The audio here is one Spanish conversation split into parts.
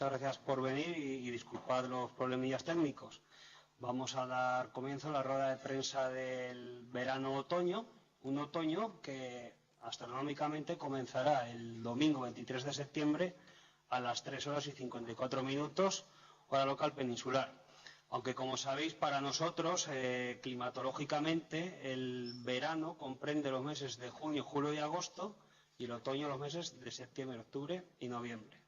Muchas gracias por venir y disculpad los problemillas técnicos. Vamos a dar comienzo a la rueda de prensa del verano-otoño, un otoño que astronómicamente comenzará el domingo 23 de septiembre a las 3 horas y 54 minutos, hora local peninsular. Aunque, como sabéis, para nosotros, climatológicamente, el verano comprende los meses de junio, julio y agosto, y el otoño los meses de septiembre, octubre y noviembre.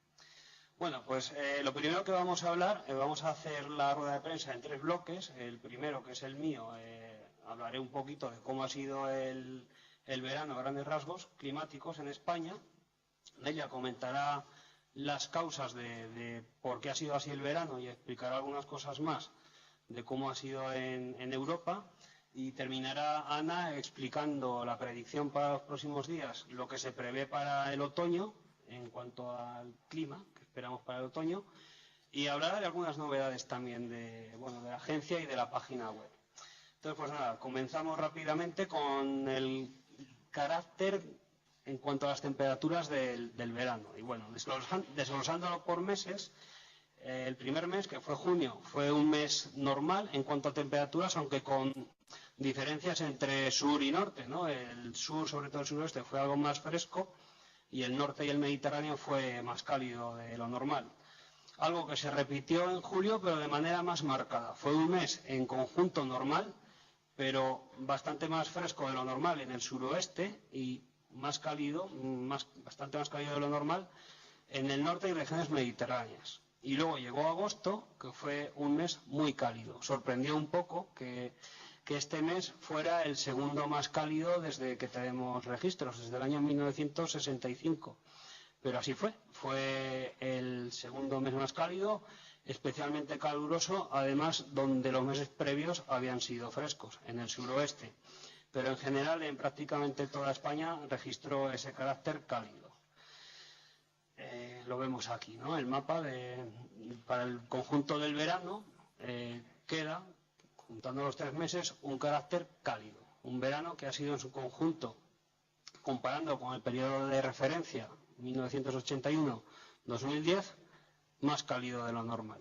Bueno, pues lo primero que vamos a hablar, vamos a hacer la rueda de prensa en 3 bloques. El primero, que es el mío, hablaré un poquito de cómo ha sido el verano a grandes rasgos climáticos en España. Ella comentará las causas de por qué ha sido así el verano y explicará algunas cosas más de cómo ha sido en Europa. Y terminará Ana explicando la predicción para los próximos días, lo que se prevé para el otoño en cuanto al clima que esperamos para el otoño, y hablará de algunas novedades también de la agencia y de la página web. Entonces, pues nada, comenzamos rápidamente con el carácter en cuanto a las temperaturas del verano. Y bueno, desglosándolo por meses, el primer mes, que fue junio, fue un mes normal en cuanto a temperaturas, aunque con diferencias entre sur y norte, ¿no? El sur, sobre todo el suroeste, fue algo más fresco y el norte y el Mediterráneo fue más cálido de lo normal. Algo que se repitió en julio, pero de manera más marcada. Fue un mes en conjunto normal, pero bastante más fresco de lo normal en el suroeste y más cálido, bastante más cálido de lo normal en el norte y regiones mediterráneas. Y luego llegó agosto, que fue un mes muy cálido. Sorprendió un poco que este mes fuera el segundo más cálido desde que tenemos registros, desde el año 1965. Pero así fue el segundo mes más cálido, especialmente caluroso, además donde los meses previos habían sido frescos, en el suroeste. Pero en general, en prácticamente toda España, registró ese carácter cálido. Lo vemos aquí, ¿no? El mapa para el conjunto del verano queda, juntando los 3 meses, un carácter cálido. Un verano que ha sido en su conjunto, comparando con el periodo de referencia 1981-2010, más cálido de lo normal.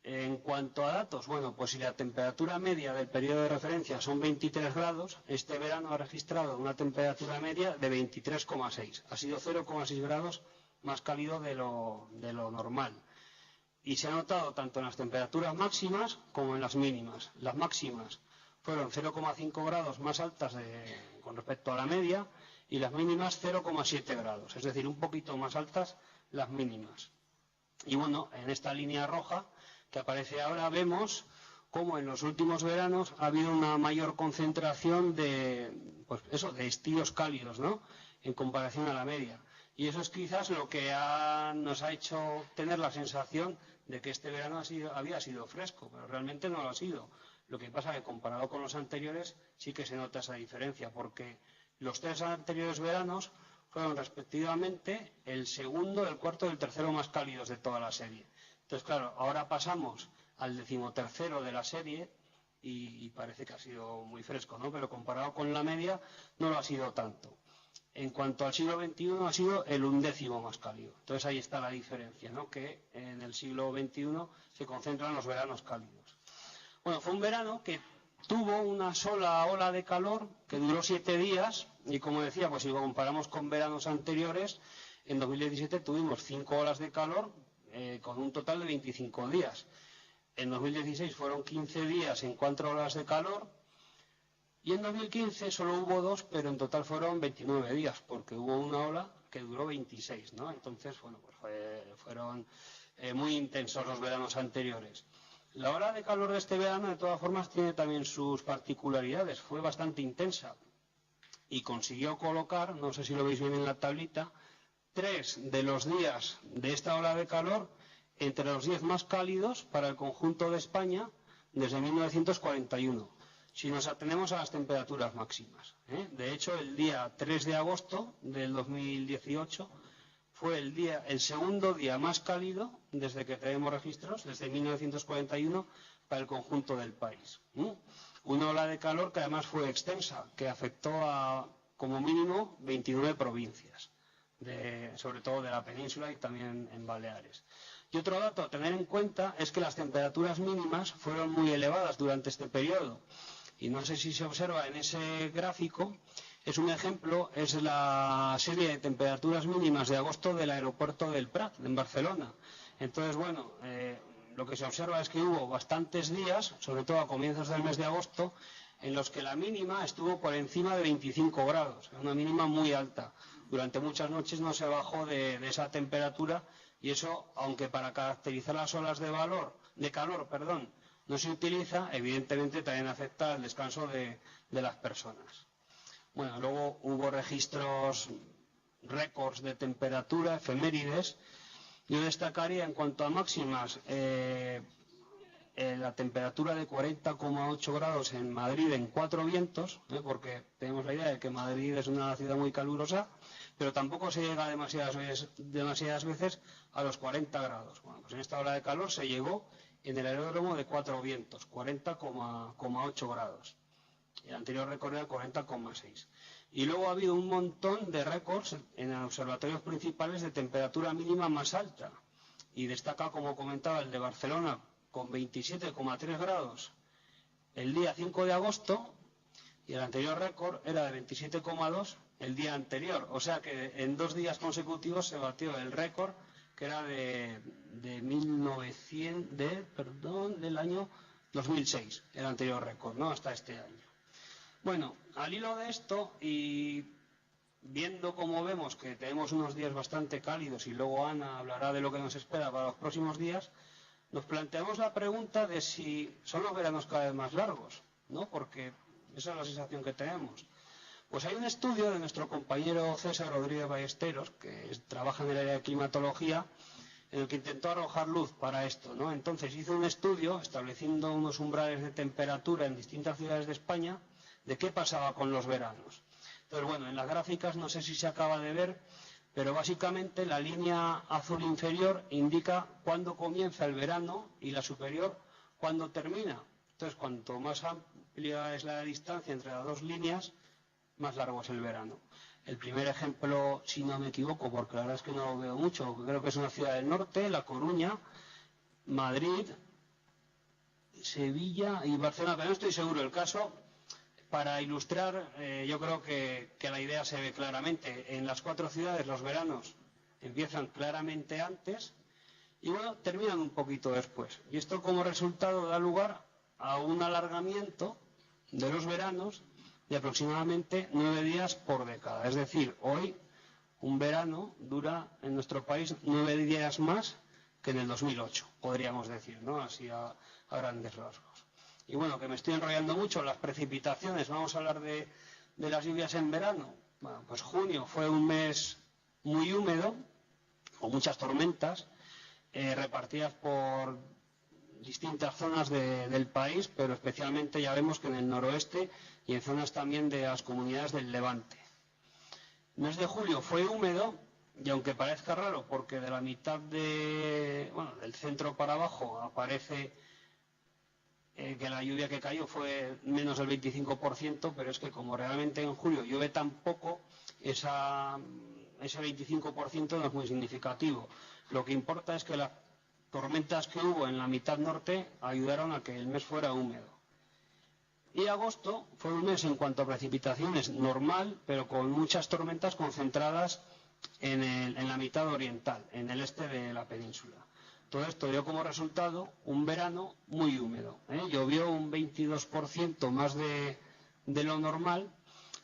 En cuanto a datos, bueno, pues si la temperatura media del periodo de referencia son 23 grados, este verano ha registrado una temperatura media de 23,6. Ha sido 0,6 grados más cálido de lo normal. Y se ha notado tanto en las temperaturas máximas como en las mínimas. Las máximas fueron 0,5 grados más altas con respecto a la media y las mínimas 0,7 grados, es decir, un poquito más altas las mínimas. Y bueno, en esta línea roja que aparece ahora vemos cómo en los últimos veranos ha habido una mayor concentración de estilos cálidos, ¿no?, en comparación a la media. Y eso es quizás lo que nos ha hecho tener la sensación de que este verano había sido fresco, pero realmente no lo ha sido. Lo que pasa es que comparado con los anteriores sí que se nota esa diferencia, porque los 3 anteriores veranos fueron respectivamente el segundo, el cuarto y el tercero más cálidos de toda la serie. Entonces, claro, ahora pasamos al 13º de la serie y parece que ha sido muy fresco, ¿no? Pero comparado con la media no lo ha sido tanto. En cuanto al siglo XXI ha sido el 11º más cálido. Entonces ahí está la diferencia, ¿no?, que en el siglo XXI se concentran los veranos cálidos. Bueno, fue un verano que tuvo una sola ola de calor que duró 7 días y, como decía, pues si lo comparamos con veranos anteriores, en 2017 tuvimos 5 olas de calor con un total de 25 días. En 2016 fueron 15 días en 4 olas de calor. Y en 2015 solo hubo 2, pero en total fueron 29 días, porque hubo una ola que duró 26, ¿no? Entonces, bueno, pues fueron muy intensos los veranos anteriores. La ola de calor de este verano, de todas formas, tiene también sus particularidades. Fue bastante intensa y consiguió colocar, no sé si lo veis bien en la tablita, 3 de los días de esta ola de calor entre los 10 más cálidos para el conjunto de España desde 1941. Si nos atenemos a las temperaturas máximas. De hecho, el día 3 de agosto del 2018 fue el segundo día más cálido desde que tenemos registros, desde 1941, para el conjunto del país. Una ola de calor que además fue extensa, que afectó a, como mínimo, 29 provincias. sobre todo de la península y también en Baleares. Y otro dato a tener en cuenta es que las temperaturas mínimas fueron muy elevadas durante este periodo. Y no sé si se observa en ese gráfico, es un ejemplo, es la serie de temperaturas mínimas de agosto del aeropuerto del Prat, en Barcelona. Entonces, bueno, lo que se observa es que hubo bastantes días, sobre todo a comienzos del mes de agosto, en los que la mínima estuvo por encima de 25 grados, una mínima muy alta. Durante muchas noches no se bajó de esa temperatura y eso, aunque para caracterizar las olas de calor, no se utiliza, evidentemente también afecta al descanso de las personas. Bueno, luego hubo registros, récords de temperatura, efemérides. Yo destacaría en cuanto a máximas la temperatura de 40,8 grados en Madrid en Cuatro Vientos, porque tenemos la idea de que Madrid es una ciudad muy calurosa, pero tampoco se llega demasiadas veces a los 40 grados. Bueno, pues en esta ola de calor se llegó en el aeródromo de Cuatro Vientos, 40,8 grados. El anterior récord era 40,6. Y luego ha habido un montón de récords en observatorios principales de temperatura mínima más alta. Y destaca, como comentaba, el de Barcelona con 27,3 grados el día 5 de agosto y el anterior récord era de 27,2 el día anterior. O sea que en 2 días consecutivos se batió el récord que era del año 2006, el anterior récord, ¿no? Hasta este año. Bueno, al hilo de esto y viendo como vemos que tenemos unos días bastante cálidos y luego Ana hablará de lo que nos espera para los próximos días, nos planteamos la pregunta de si son los veranos cada vez más largos, ¿no? Porque esa es la sensación que tenemos. Pues hay un estudio de nuestro compañero César Rodríguez Ballesteros, que trabaja en el área de climatología, en el que intentó arrojar luz para esto, ¿no? Entonces hizo un estudio estableciendo unos umbrales de temperatura en distintas ciudades de España de qué pasaba con los veranos. Entonces, bueno, en las gráficas no sé si se acaba de ver, pero básicamente la línea azul inferior indica cuándo comienza el verano y la superior cuándo termina. Entonces, cuanto más amplia es la distancia entre las dos líneas, más largo es el verano. El primer ejemplo, si no me equivoco, porque la verdad es que no lo veo mucho, creo que es una ciudad del norte, La Coruña, Madrid, Sevilla y Barcelona, pero no estoy seguro. El caso, para ilustrar, yo creo que la idea se ve claramente. En las 4 ciudades los veranos empiezan claramente antes y bueno, terminan un poquito después. Y esto como resultado da lugar a un alargamiento de los veranos de aproximadamente 9 días por década. Es decir, hoy un verano dura en nuestro país 9 días más que en el 2008, podríamos decir, ¿no? Así a grandes rasgos. Y bueno, que me estoy enrollando mucho, las precipitaciones, vamos a hablar de las lluvias en verano. Bueno, pues junio fue un mes muy húmedo, con muchas tormentas, repartidas por distintas zonas del país, pero especialmente ya vemos que en el noroeste y en zonas también de las comunidades del Levante. El mes de julio fue húmedo, y aunque parezca raro, porque de la mitad del centro para abajo aparece que la lluvia que cayó fue menos del 25%, pero es que como realmente en julio llueve tan poco, ese 25% no es muy significativo. Lo que importa es que las tormentas que hubo en la mitad norte ayudaron a que el mes fuera húmedo. Y agosto fue un mes en cuanto a precipitaciones normal, pero con muchas tormentas concentradas en la mitad oriental, en el este de la península. Todo esto dio como resultado un verano muy húmedo. Llovió un 22% más de lo normal,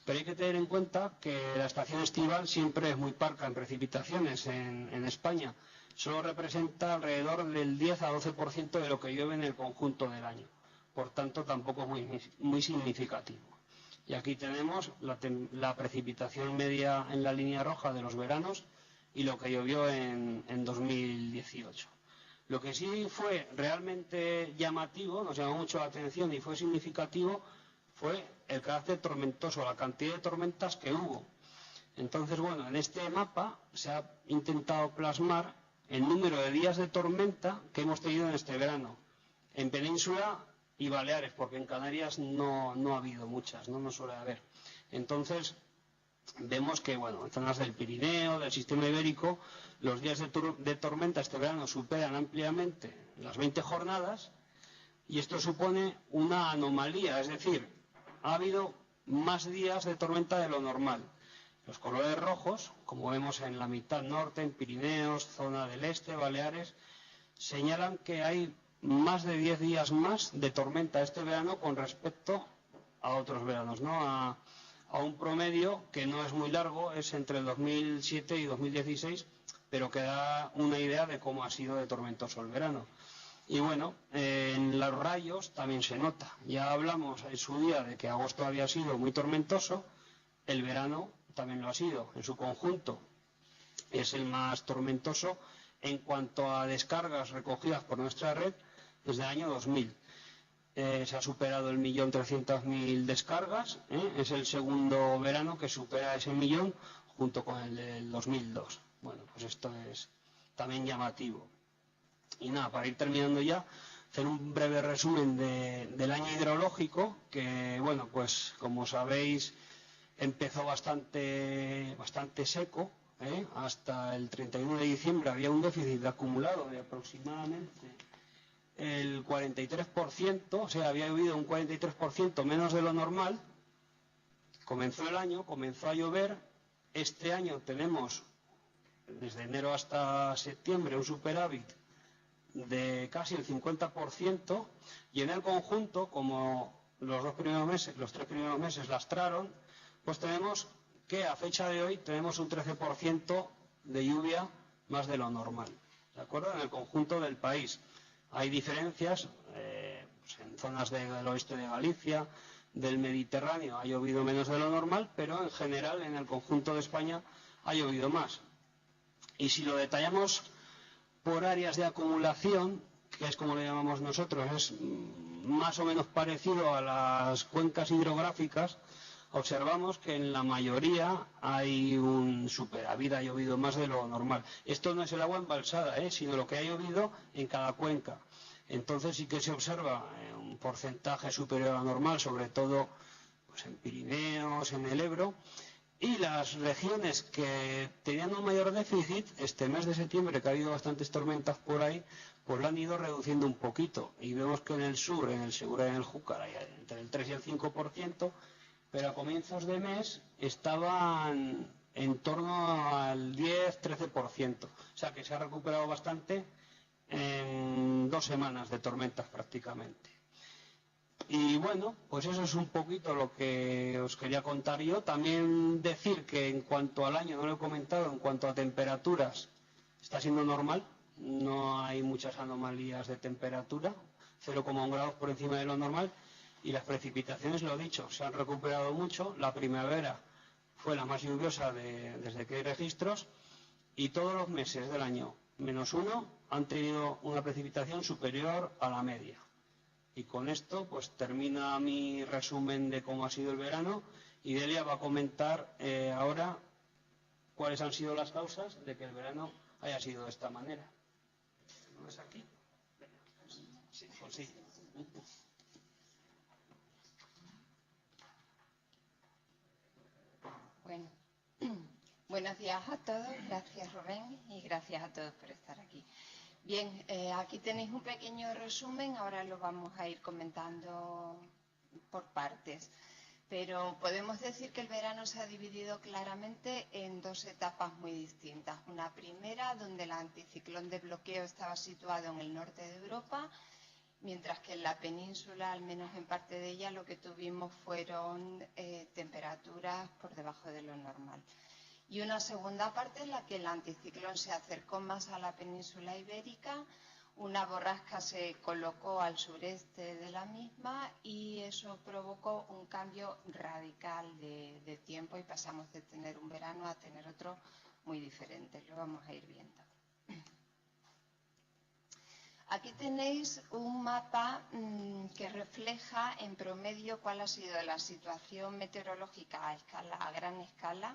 pero hay que tener en cuenta que la estación estival siempre es muy parca en precipitaciones en España. Solo representa alrededor del 10 a 12% de lo que llueve en el conjunto del año. Por tanto, tampoco es muy significativo. Y aquí tenemos la precipitación media en la línea roja de los veranos y lo que llovió en 2018. Lo que sí fue realmente llamativo, nos llamó mucho la atención y fue significativo, fue el carácter tormentoso, la cantidad de tormentas que hubo. Entonces, bueno, en este mapa se ha intentado plasmar el número de días de tormenta que hemos tenido en este verano, en Península y Baleares, porque en Canarias no ha habido muchas, no suele haber. Entonces, vemos que, bueno, en zonas del Pirineo, del sistema ibérico, los días de tormenta este verano superan ampliamente las 20 jornadas y esto supone una anomalía, es decir, ha habido más días de tormenta de lo normal. Los colores rojos, como vemos en la mitad norte, en Pirineos, zona del este, Baleares, señalan que hay más de 10 días más de tormenta este verano con respecto a otros veranos, ¿no? A un promedio que no es muy largo, es entre el 2007 y 2016, pero que da una idea de cómo ha sido de tormentoso el verano. Y bueno, en los rayos también se nota. Ya hablamos en su día de que agosto había sido muy tormentoso, el verano también lo ha sido en su conjunto. Es el más tormentoso en cuanto a descargas recogidas por nuestra red desde el año 2000. Se ha superado el 1.300.000 descargas, es el segundo verano que supera ese millón junto con el del 2002. Bueno, pues esto es también llamativo. Y nada, para ir terminando ya, hacer un breve resumen del año hidrológico, que bueno, pues como sabéis empezó bastante seco, hasta el 31 de diciembre había un déficit acumulado de aproximadamente el 43%, o sea, había habido un 43% menos de lo normal. Comenzó el año, comenzó a llover. Este año tenemos, desde enero hasta septiembre, un superávit de casi el 50%, y en el conjunto, como los 3 primeros meses lastraron, pues tenemos que a fecha de hoy tenemos un 13% de lluvia más de lo normal, ¿de acuerdo? En el conjunto del país. Hay diferencias, pues en zonas del oeste de Galicia, del Mediterráneo ha llovido menos de lo normal, pero en general en el conjunto de España ha llovido más. Y si lo detallamos por áreas de acumulación, que es como le llamamos nosotros, es más o menos parecido a las cuencas hidrográficas, observamos que en la mayoría hay un superávit, ha llovido más de lo normal. Esto no es el agua embalsada, sino lo que ha llovido en cada cuenca. Entonces sí que se observa un porcentaje superior a lo normal, sobre todo pues en Pirineos, en el Ebro. Y las regiones que tenían un mayor déficit, este mes de septiembre, que ha habido bastantes tormentas por ahí, pues lo han ido reduciendo un poquito. Y vemos que en el sur, en el Segura y en el Júcar, hay entre el 3 y el 5%, pero a comienzos de mes estaban en torno al 10-13%. O sea que se ha recuperado bastante en 2 semanas de tormentas prácticamente. Y bueno, pues eso es un poquito lo que os quería contar yo. También decir que en cuanto al año, no lo he comentado, en cuanto a temperaturas, está siendo normal. No hay muchas anomalías de temperatura, 0,1 grados por encima de lo normal. Y las precipitaciones, lo he dicho, se han recuperado mucho. La primavera fue la más lluviosa desde que hay registros, y todos los meses del año, menos uno, han tenido una precipitación superior a la media. Y con esto pues termina mi resumen de cómo ha sido el verano, y Delia va a comentar ahora cuáles han sido las causas de que el verano haya sido de esta manera. ¿No es aquí? Sí, pues sí. Bueno, buenos días a todos, gracias Rubén y gracias a todos por estar aquí. Bien, aquí tenéis un pequeño resumen, ahora lo vamos a ir comentando por partes, pero podemos decir que el verano se ha dividido claramente en 2 etapas muy distintas. Una primera, donde el anticiclón de bloqueo estaba situado en el norte de Europa, mientras que en la península, al menos en parte de ella, lo que tuvimos fueron temperaturas por debajo de lo normal. Y una segunda parte en la que el anticiclón se acercó más a la península ibérica, una borrasca se colocó al sureste de la misma y eso provocó un cambio radical de tiempo y pasamos de tener un verano a tener otro muy diferente. Lo vamos a ir viendo. Aquí tenéis un mapa que refleja en promedio cuál ha sido la situación meteorológica a gran escala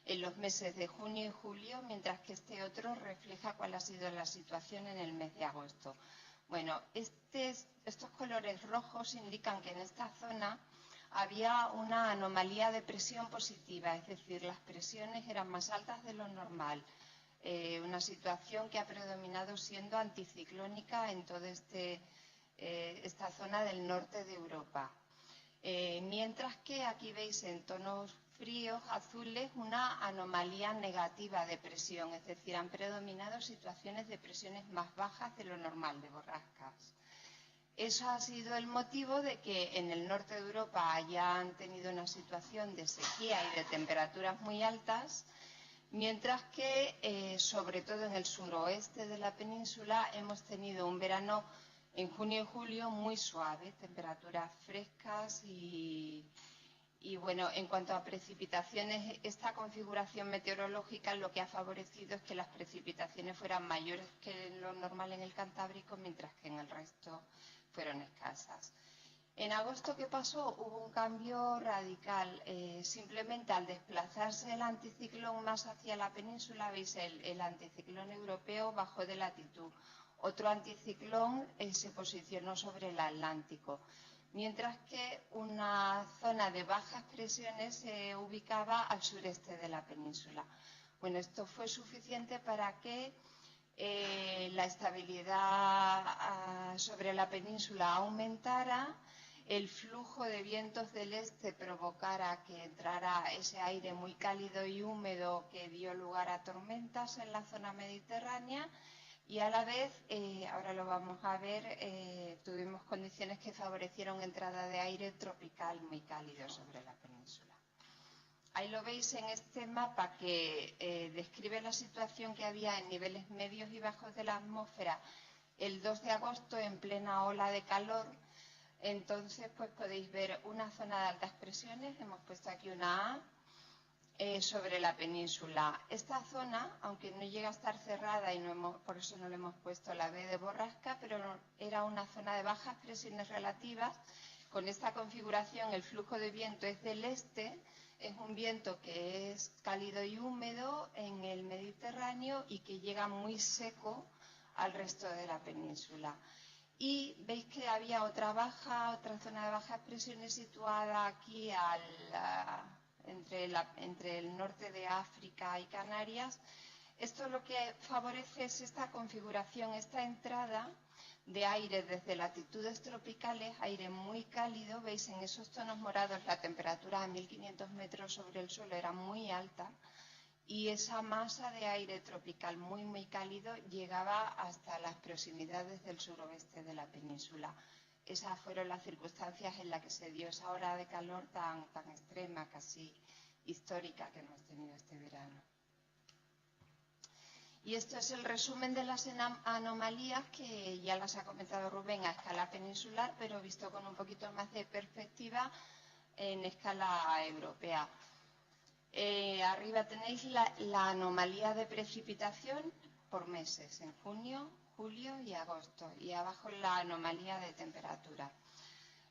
en los meses de junio y julio, mientras que este otro refleja cuál ha sido la situación en el mes de agosto. Bueno, estos colores rojos indican que en esta zona había una anomalía de presión positiva, es decir, las presiones eran más altas de lo normal. Una situación que ha predominado siendo anticiclónica en toda esta zona del norte de Europa. Mientras que aquí veis en tonos fríos, azules, una anomalía negativa de presión, es decir, han predominado situaciones de presiones más bajas de lo normal de borrascas. Eso ha sido el motivo de que en el norte de Europa hayan tenido una situación de sequía y de temperaturas muy altas, mientras que, sobre todo en el suroeste de la península, hemos tenido un verano en junio y julio muy suave, temperaturas frescas y bueno, en cuanto a precipitaciones, esta configuración meteorológica lo que ha favorecido es que las precipitaciones fueran mayores que lo normal en el Cantábrico, mientras que en el resto fueron escasas. En agosto, ¿qué pasó? Hubo un cambio radical. Simplemente al desplazarse el anticiclón más hacia la península, veis, el anticiclón europeo bajó de latitud. Otro anticiclón se posicionó sobre el Atlántico, mientras que una zona de bajas presiones se ubicaba al sureste de la península. Bueno, esto fue suficiente para que la estabilidad sobre la península aumentara, el flujo de vientos del este provocara que entrara ese aire muy cálido y húmedo que dio lugar a tormentas en la zona mediterránea y a la vez, ahora lo vamos a ver, tuvimos condiciones que favorecieron entrada de aire tropical muy cálido sobre la península. Ahí lo veis en este mapa que describe la situación que había en niveles medios y bajos de la atmósfera el 2 de agosto en plena ola de calor. Entonces, pues podéis ver una zona de altas presiones, hemos puesto aquí una A, sobre la península. Esta zona, aunque no llega a estar cerrada y por eso no le hemos puesto la B de borrasca, pero era una zona de bajas presiones relativas. Con esta configuración el flujo de viento es del este, es un viento que es cálido y húmedo en el Mediterráneo y que llega muy seco al resto de la península. Y veis que había otra zona de bajas presiones situada aquí entre el norte de África y Canarias. Esto lo que favorece es esta configuración, esta entrada de aire desde latitudes tropicales, aire muy cálido. Veis en esos tonos morados la temperatura a 1500 metros sobre el suelo era muy alta y esa masa de aire tropical muy cálido llegaba hasta las proximidades del suroeste de la península. Esas fueron las circunstancias en las que se dio esa ola de calor tan extrema, casi histórica, que hemos tenido este verano. Y esto es el resumen de las anomalías que ya las ha comentado Rubén a escala peninsular, pero visto con un poquito más de perspectiva en escala europea. Arriba tenéis la anomalía de precipitación por meses, en junio, julio y agosto, y abajo la anomalía de temperatura.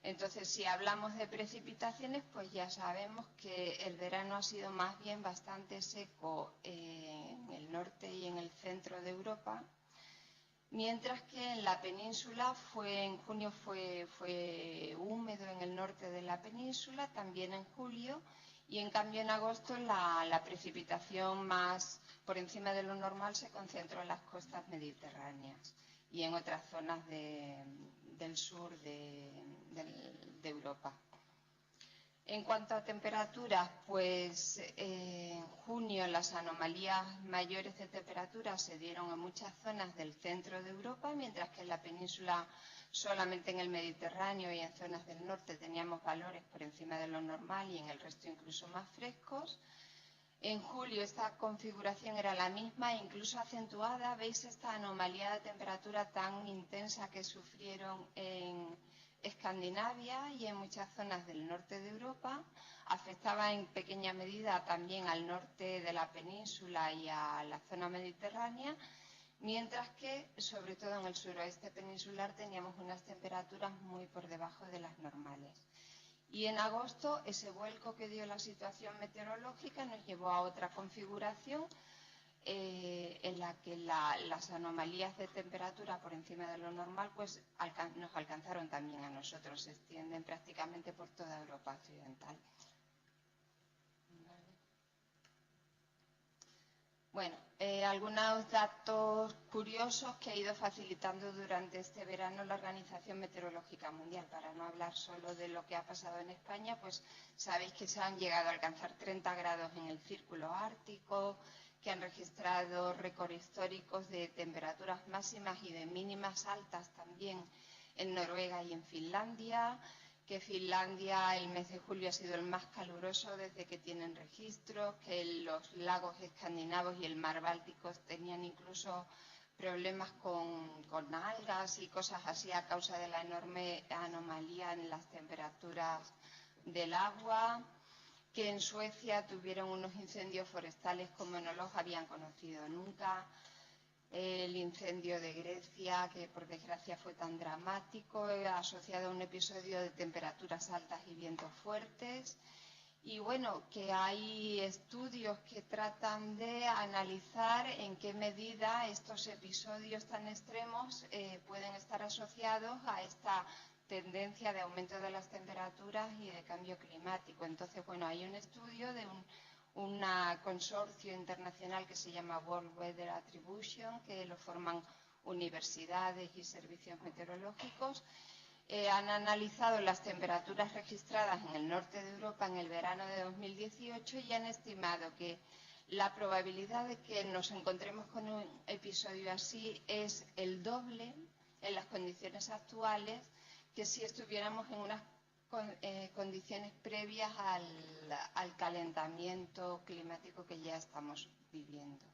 Entonces, si hablamos de precipitaciones, pues ya sabemos que el verano ha sido más bien bastante seco en el norte y en el centro de Europa, mientras que en la península en junio fue húmedo en el norte de la península, también en julio, y en cambio en agosto la precipitación más por encima de lo normal se concentró en las costas mediterráneas y en otras zonas del sur de Europa. En cuanto a temperaturas, pues en junio las anomalías mayores de temperatura se dieron en muchas zonas del centro de Europa, mientras que en la península solamente en el Mediterráneo y en zonas del norte teníamos valores por encima de lo normal y en el resto incluso más frescos. En julio esta configuración era la misma, incluso acentuada. Veis esta anomalía de temperatura tan intensa que sufrieron en Escandinavia y en muchas zonas del norte de Europa. Afectaba en pequeña medida también al norte de la península y a la zona mediterránea, mientras que, sobre todo en el suroeste peninsular, teníamos unas temperaturas muy por debajo de las normales. Y en agosto, ese vuelco que dio la situación meteorológica nos llevó a otra configuración. en la que las anomalías de temperatura por encima de lo normal pues nos alcanzaron también a nosotros, se extienden prácticamente por toda Europa occidental. Bueno, algunos datos curiosos que ha ido facilitando durante este verano la Organización Meteorológica Mundial. Para no hablar solo de lo que ha pasado en España, pues sabéis que se han llegado a alcanzar 30 grados en el Círculo Ártico, que han registrado récords históricos de temperaturas máximas y de mínimas altas también en Noruega y en Finlandia, que Finlandia el mes de julio ha sido el más caluroso desde que tienen registros, que los lagos escandinavos y el mar Báltico tenían incluso problemas con algas y cosas así a causa de la enorme anomalía en las temperaturas del agua, que en Suecia tuvieron unos incendios forestales como no los habían conocido nunca, el incendio de Grecia, que por desgracia fue tan dramático, asociado a un episodio de temperaturas altas y vientos fuertes. Y bueno, que hay estudios que tratan de analizar en qué medida estos episodios tan extremos pueden estar asociados a esta tendencia de aumento de las temperaturas y de cambio climático. Entonces, bueno, hay un estudio de un consorcio internacional que se llama World Weather Attribution, que lo forman universidades y servicios meteorológicos. Han analizado las temperaturas registradas en el norte de Europa en el verano de 2018 y han estimado que la probabilidad de que nos encontremos con un episodio así es el doble en las condiciones actuales que si estuviéramos en unas condiciones previas al calentamiento climático que ya estamos viviendo.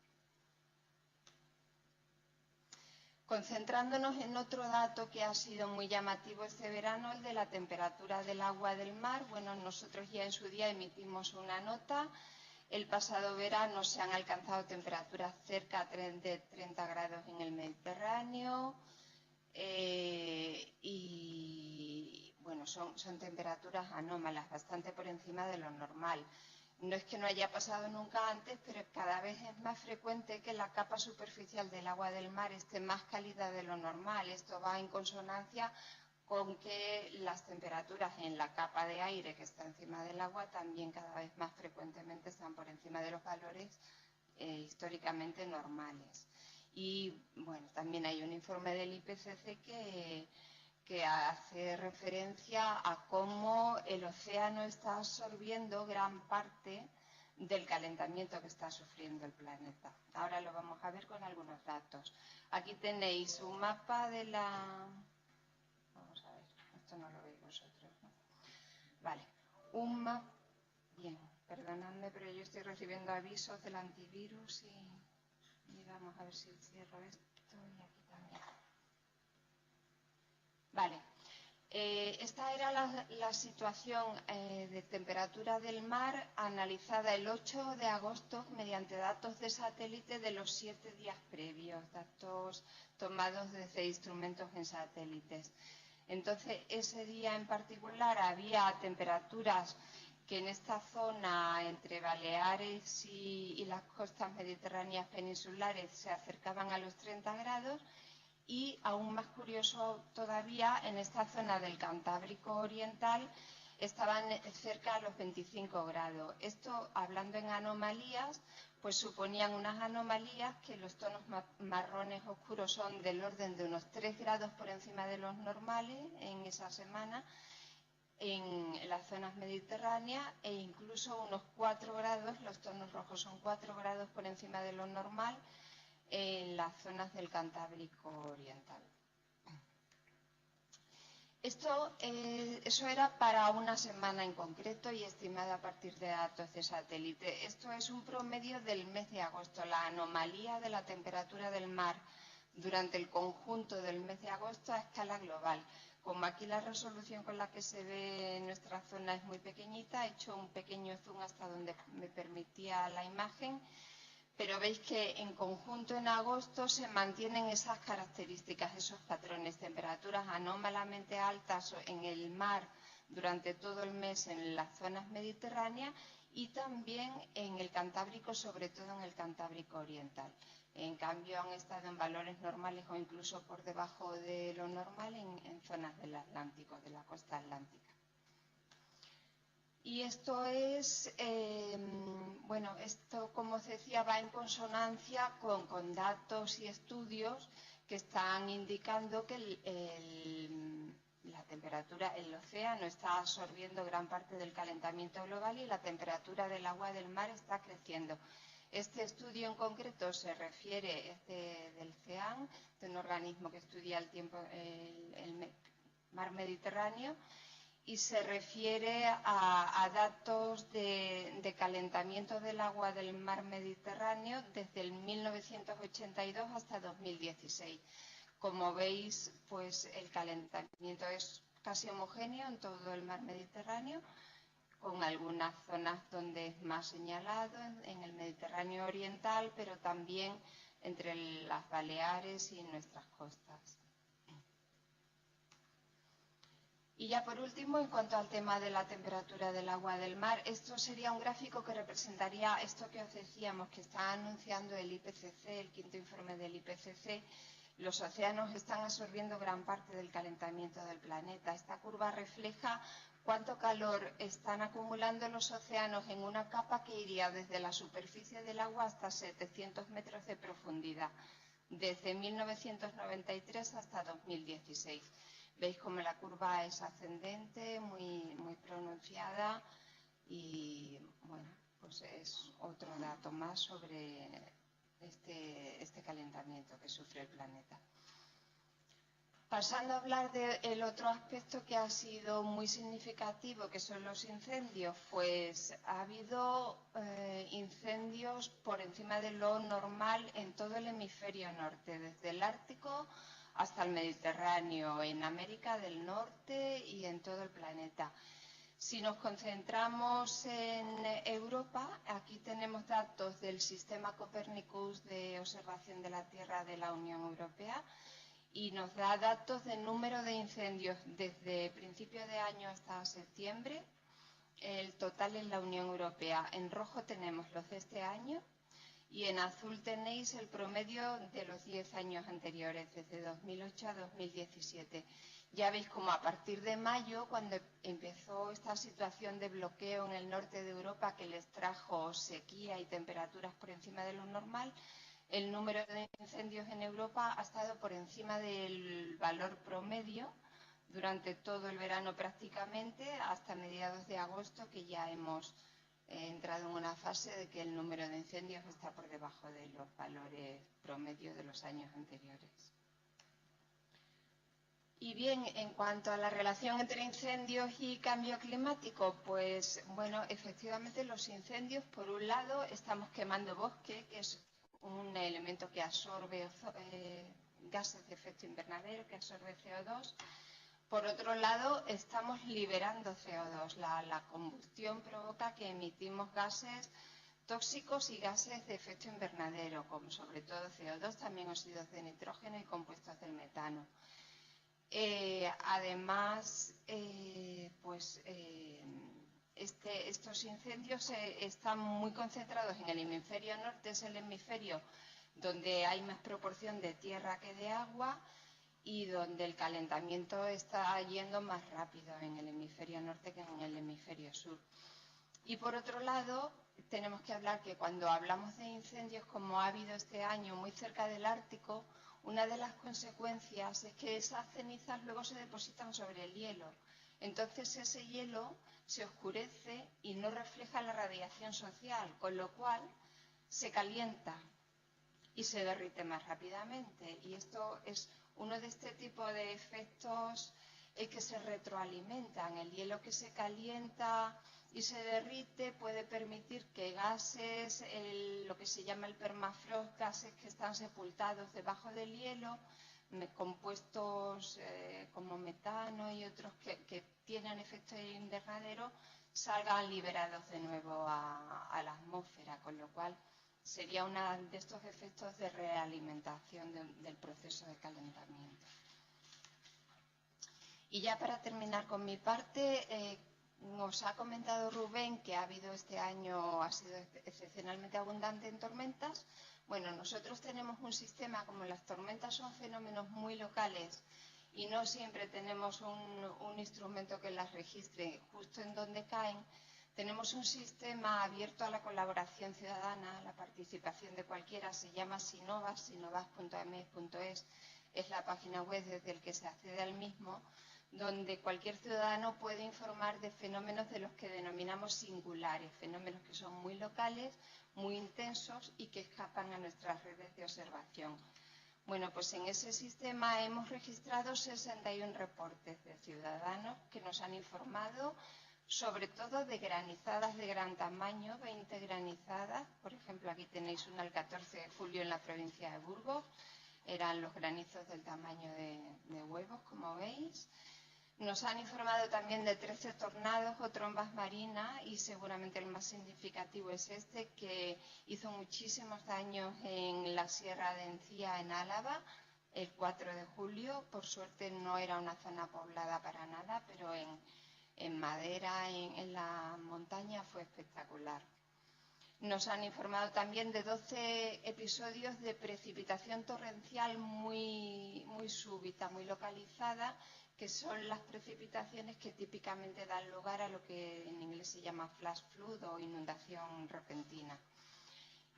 Concentrándonos en otro dato que ha sido muy llamativo este verano, el de la temperatura del agua del mar. Bueno, nosotros ya en su día emitimos una nota. El pasado verano se han alcanzado temperaturas cerca de 30 grados en el Mediterráneo y bueno, son temperaturas anómalas, bastante por encima de lo normal. No es que no haya pasado nunca antes, pero cada vez es más frecuente que la capa superficial del agua del mar esté más cálida de lo normal. Esto va en consonancia con que las temperaturas en la capa de aire que está encima del agua también cada vez más frecuentemente están por encima de los valores históricamente normales. Y bueno, también hay un informe del IPCC que hace referencia a cómo el océano está absorbiendo gran parte del calentamiento que está sufriendo el planeta. Ahora lo vamos a ver con algunos datos. Aquí tenéis un mapa de la... Vamos a ver, esto no lo veis vosotros, ¿no? Vale, un mapa... Bien, perdonadme, pero yo estoy recibiendo avisos del antivirus y vamos a ver si cierro esto y aquí también. Vale, esta era la situación de temperatura del mar analizada el 8 de agosto mediante datos de satélite de los 7 días previos, datos tomados desde instrumentos en satélites. Entonces, ese día en particular había temperaturas que en esta zona entre Baleares y las costas mediterráneas peninsulares se acercaban a los 30 grados. Y aún más curioso todavía, en esta zona del Cantábrico Oriental estaban cerca a los 25 grados. Esto, hablando en anomalías, pues suponían unas anomalías que los tonos marrones oscuros son del orden de unos 3 grados por encima de los normales en esa semana en las zonas mediterráneas e incluso unos 4 grados, los tonos rojos son 4 grados por encima de lo normal en las zonas del Cantábrico Oriental. Eso era para una semana en concreto y estimada a partir de datos de satélite. Esto es un promedio del mes de agosto. La anomalía de la temperatura del mar durante el conjunto del mes de agosto a escala global. Como aquí la resolución con la que se ve nuestra zona es muy pequeñita, he hecho un pequeño zoom hasta donde me permitía la imagen. Pero veis que en conjunto en agosto se mantienen esas características, esos patrones, temperaturas anómalamente altas en el mar durante todo el mes en las zonas mediterráneas y también en el Cantábrico, sobre todo en el Cantábrico Oriental. En cambio, han estado en valores normales o incluso por debajo de lo normal en zonas del Atlántico, de la costa atlántica. Y esto es, bueno, esto, como os decía, va en consonancia con datos y estudios que están indicando que la temperatura, el océano está absorbiendo gran parte del calentamiento global y la temperatura del agua del mar está creciendo. Este estudio en concreto se refiere del CEAN, de un organismo que estudia el mar Mediterráneo, y se refiere a datos de calentamiento del agua del mar Mediterráneo desde el 1982 hasta 2016. Como veis, pues el calentamiento es casi homogéneo en todo el mar Mediterráneo, con algunas zonas donde es más señalado, en el Mediterráneo oriental, pero también entre las Baleares y nuestras costas. Y ya por último, en cuanto al tema de la temperatura del agua del mar, esto sería un gráfico que representaría esto que os decíamos, que está anunciando el IPCC, el quinto informe del IPCC. Los océanos están absorbiendo gran parte del calentamiento del planeta. Esta curva refleja cuánto calor están acumulando los océanos en una capa que iría desde la superficie del agua hasta 700 metros de profundidad, desde 1993 hasta 2016. Veis como la curva es ascendente, muy pronunciada, y bueno, pues es otro dato más sobre este calentamiento que sufre el planeta. Pasando a hablar del otro aspecto que ha sido muy significativo, que son los incendios, pues ha habido incendios por encima de lo normal en todo el hemisferio norte, desde el Ártico hasta el Mediterráneo, en América del Norte y en todo el planeta. Si nos concentramos en Europa, aquí tenemos datos del sistema Copernicus de observación de la Tierra de la Unión Europea y nos da datos del número de incendios desde principio de año hasta septiembre, el total en la Unión Europea. En rojo tenemos los de este año y en azul tenéis el promedio de los 10 años anteriores, desde 2008 a 2017. Ya veis como a partir de mayo, cuando empezó esta situación de bloqueo en el norte de Europa que les trajo sequía y temperaturas por encima de lo normal, el número de incendios en Europa ha estado por encima del valor promedio durante todo el verano prácticamente, hasta mediados de agosto, que ya hemos entrado en una fase de que el número de incendios está por debajo de los valores promedio de los años anteriores. Y bien, en cuanto a la relación entre incendios y cambio climático, pues bueno, efectivamente los incendios, por un lado, estamos quemando bosque, que es un elemento que absorbe gases de efecto invernadero, que absorbe CO2. Por otro lado, estamos liberando CO2. La combustión provoca que emitimos gases tóxicos y gases de efecto invernadero, como sobre todo CO2, también óxidos de nitrógeno y compuestos del metano. Además, estos incendios están muy concentrados en el hemisferio norte, es el hemisferio donde hay más proporción de tierra que de agua y donde el calentamiento está yendo más rápido en el hemisferio norte que en el hemisferio sur. Y por otro lado, tenemos que hablar que cuando hablamos de incendios, como ha habido este año muy cerca del Ártico, una de las consecuencias es que esas cenizas luego se depositan sobre el hielo. Entonces ese hielo se oscurece y no refleja la radiación social, con lo cual se calienta y se derrite más rápidamente. Y esto es uno de este tipo de efectos que se retroalimentan. El hielo que se calienta y se derrite puede permitir que gases, lo que se llama el permafrost, gases que están sepultados debajo del hielo, compuestos como metano y otros que tienen efecto invernadero, salgan liberados de nuevo a la atmósfera, con lo cual sería uno de estos efectos de realimentación del proceso de calentamiento. Y ya para terminar con mi parte, Nos ha comentado Rubén que ha habido este año, ha sido excepcionalmente abundante en tormentas. Bueno, nosotros tenemos un sistema, como las tormentas son fenómenos muy locales y no siempre tenemos un instrumento que las registre justo en donde caen, tenemos un sistema abierto a la colaboración ciudadana, a la participación de cualquiera, se llama Sinovas, sinovas.ms.es, es la página web desde la que se accede al mismo, donde cualquier ciudadano puede informar de fenómenos de los que denominamos singulares, fenómenos que son muy locales, muy intensos y que escapan a nuestras redes de observación. Bueno, pues en ese sistema hemos registrado 61 reportes de ciudadanos que nos han informado sobre todo de granizadas de gran tamaño, 20 granizadas. Por ejemplo, aquí tenéis una el 14 de julio en la provincia de Burgos. Eran los granizos del tamaño de huevos, como veis. Nos han informado también de 13 tornados o trombas marinas y seguramente el más significativo es este, que hizo muchísimos daños en la Sierra de Encía, en Álava, el 4 de julio. Por suerte no era una zona poblada para nada, pero en madera, en la montaña, fue espectacular. Nos han informado también de 12 episodios de precipitación torrencial muy súbita, muy localizada, que son las precipitaciones que típicamente dan lugar a lo que en inglés se llama flash flood o inundación repentina.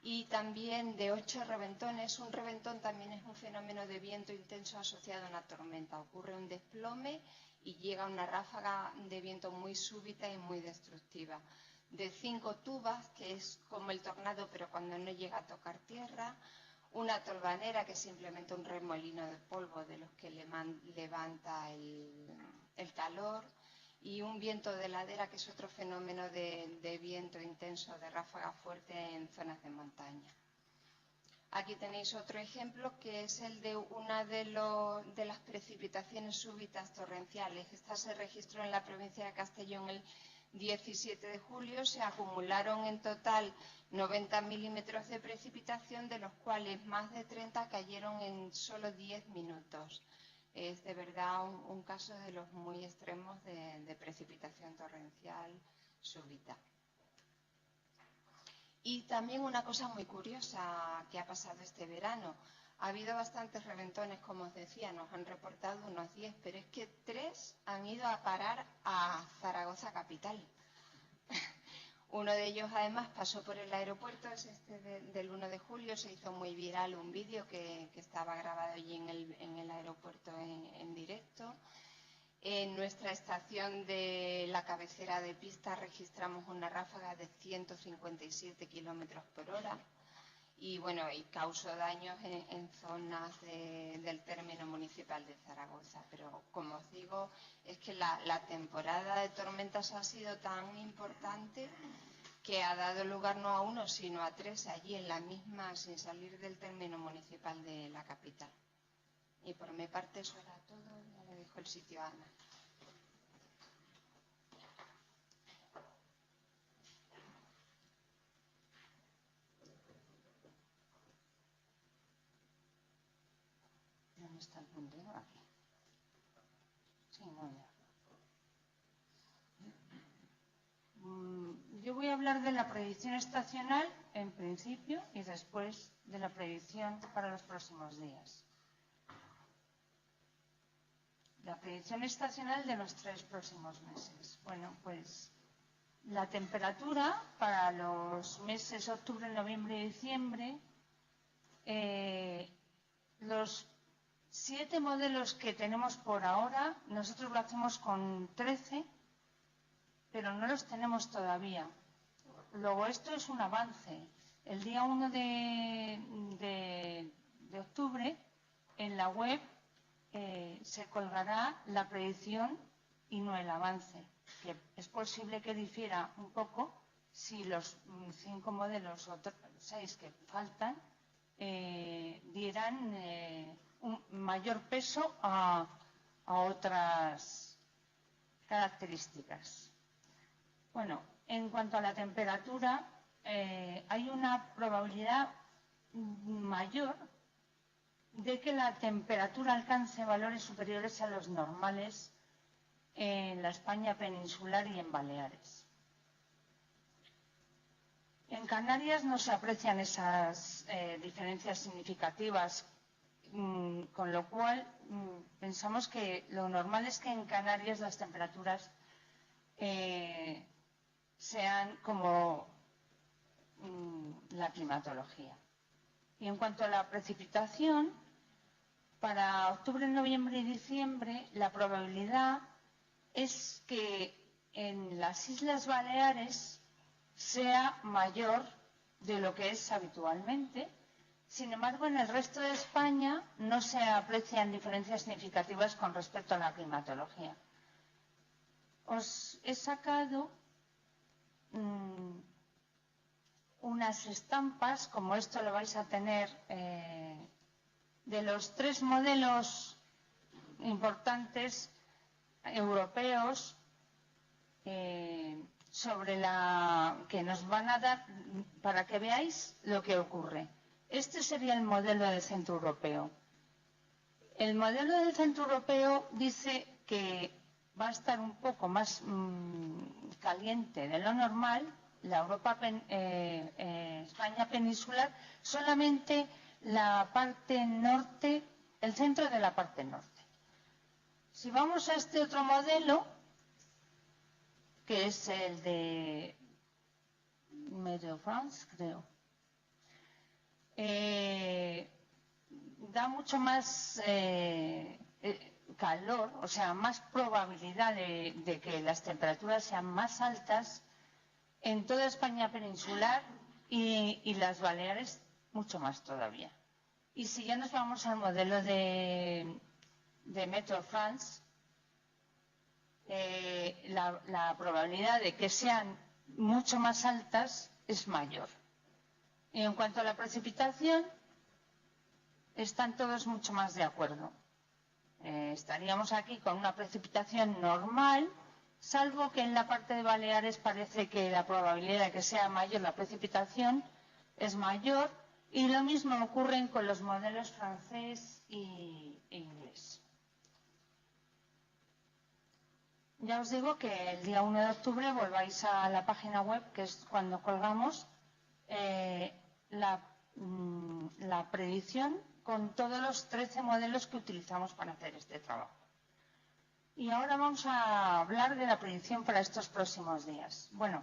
Y también de 8 reventones. Un reventón también es un fenómeno de viento intenso asociado a una tormenta. Ocurre un desplome y llega una ráfaga de viento muy súbita y muy destructiva. De 5 tubas, que es como el tornado pero cuando no llega a tocar tierra. Una tolvanera, que es simplemente un remolino de polvo de los que levanta el calor. Y un viento de ladera, que es otro fenómeno de viento intenso, de ráfaga fuerte en zonas de montaña. Aquí tenéis otro ejemplo, que es el de una de las precipitaciones súbitas torrenciales. Esta se registró en la provincia de Castellón el 17 de julio. Se acumularon en total 90 milímetros de precipitación, de los cuales más de 30 cayeron en solo 10 minutos. Es de verdad un caso de los muy extremos de precipitación torrencial súbita. Y también una cosa muy curiosa que ha pasado este verano. Ha habido bastantes reventones, como os decía, nos han reportado unos 10, pero es que 3 han ido a parar a Zaragoza capital. Uno de ellos además pasó por el aeropuerto, es este del 1 de julio, se hizo muy viral un vídeo que estaba grabado allí en el aeropuerto en directo. En nuestra estación de la cabecera de pista registramos una ráfaga de 157 kilómetros por hora y bueno, y causó daños en zonas del término municipal de Zaragoza. Pero como os digo, es que la temporada de tormentas ha sido tan importante que ha dado lugar no a 1, sino a 3 allí en la misma, sin salir del término municipal de la capital. Y por mi parte eso era todo, ya le dejo el sitio a Ana. ¿Dónde está el puntero? Aquí. Sí, no, ya. Yo voy a hablar de la predicción estacional en principio y después de la predicción para los próximos días. La predicción estacional de los 3 próximos meses. Bueno, pues la temperatura para los meses octubre, noviembre y diciembre, los 7 modelos que tenemos por ahora, nosotros lo hacemos con 13, pero no los tenemos todavía. Luego, esto es un avance. El día 1 de octubre, en la web, se colgará la predicción y no el avance, que es posible que difiera un poco si los 5 modelos o 6 que faltan dieran un mayor peso a otras características. Bueno, en cuanto a la temperatura, hay una probabilidad mayor de que la temperatura alcance valores superiores a los normales en la España peninsular y en Baleares. En Canarias no se aprecian esas diferencias significativas, con lo cual pensamos que lo normal es que en Canarias las temperaturas sean como la climatología. Y en cuanto a la precipitación, para octubre, noviembre y diciembre la probabilidad es que en las Islas Baleares sea mayor de lo que es habitualmente. Sin embargo, en el resto de España no se aprecian diferencias significativas con respecto a la climatología. Os he sacado unas estampas, como esto lo vais a tener, de los 3 modelos importantes europeos sobre que nos van a dar para que veáis lo que ocurre. Este sería el modelo del centro europeo. El modelo del centro europeo dice que va a estar un poco más caliente de lo normal, la España peninsular, solamente la parte norte, el centro de la parte norte. Si vamos a este otro modelo, que es el de Medio France, creo, da mucho más calor, o sea, más probabilidad de que las temperaturas sean más altas en toda España peninsular y las Baleares mucho más todavía. Y si ya nos vamos al modelo de Meteo France, la probabilidad de que sean mucho más altas es mayor. Y en cuanto a la precipitación, están todos mucho más de acuerdo. Estaríamos aquí con una precipitación normal, salvo que en la parte de Baleares parece que la probabilidad de que sea mayor la precipitación es mayor, y lo mismo ocurre con los modelos francés e inglés. Ya os digo que el día 1 de octubre volváis a la página web, que es cuando colgamos la predicción con todos los 13 modelos que utilizamos para hacer este trabajo. Y ahora vamos a hablar de la predicción para estos próximos días. Bueno,